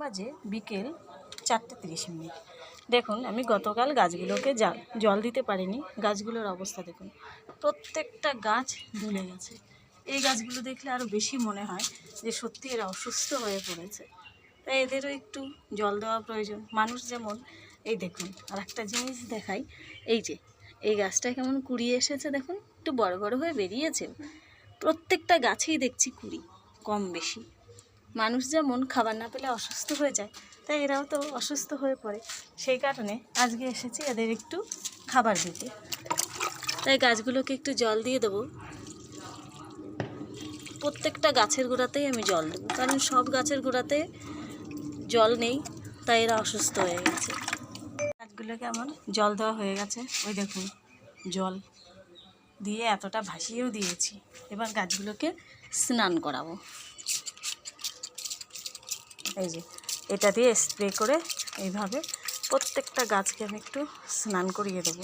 বাজে বিকেল 4:30। দেখুন আমি গতকাল গাছগুলোকে জল দিতে পারিনি। গাছগুলোর অবস্থা দেখুন, প্রত্যেকটা গাছ ঢুলে গেছে। এই গাছগুলো দেখলে আরও বেশি মনে হয় যে সত্যি এরা অসুস্থ হয়ে পড়েছে, তাই এদেরও একটু জল দেওয়া প্রয়োজন। মানুষ যেমন, এই দেখুন আর একটা জিনিস দেখাই, এই যে এই গাছটা কেমন কুড়ি এসেছে দেখুন, একটু বড় বড় হয়ে বেরিয়েছে। প্রত্যেকটা গাছেই দেখছি কুড়ি কম বেশি। মানুষ যেমন খাবার না পেলে অসুস্থ হয়ে যায়, তাই এরাও তো অসুস্থ হয়ে পড়ে। সেই কারণে আজকে এসেছি এদের একটু খাবার দিতে। তাই গাছগুলোকে একটু জল দিয়ে দেবো। প্রত্যেকটা গাছের গোড়াতেই আমি জল দেবো, কারণ সব গাছের গোড়াতে জল নেই, তাই এরা অসুস্থ হয়ে গেছে। গাছগুলোকে আমার জল দেওয়া হয়ে গেছে, ওই দেখুন জল দিয়ে এতটা ভাসিয়েও দিয়েছি। এবার গাছগুলোকে স্নান করাবো। এই যে এটা দিয়ে স্প্রে করে এইভাবে প্রত্যেকটা গাছকে আমি একটু স্নান করিয়ে দেবো।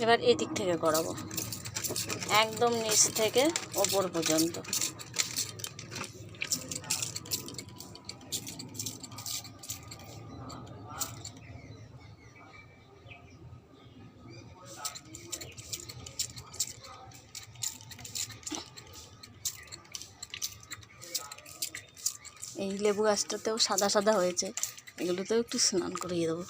এবার এদিক থেকে করাবো, একদম নিচ থেকে ওপর পর্যন্ত। এই লেবু গাছটাতেও সাদা সাদা হয়েছে, এগুলোতেও একটু স্নান করিয়ে দেবো।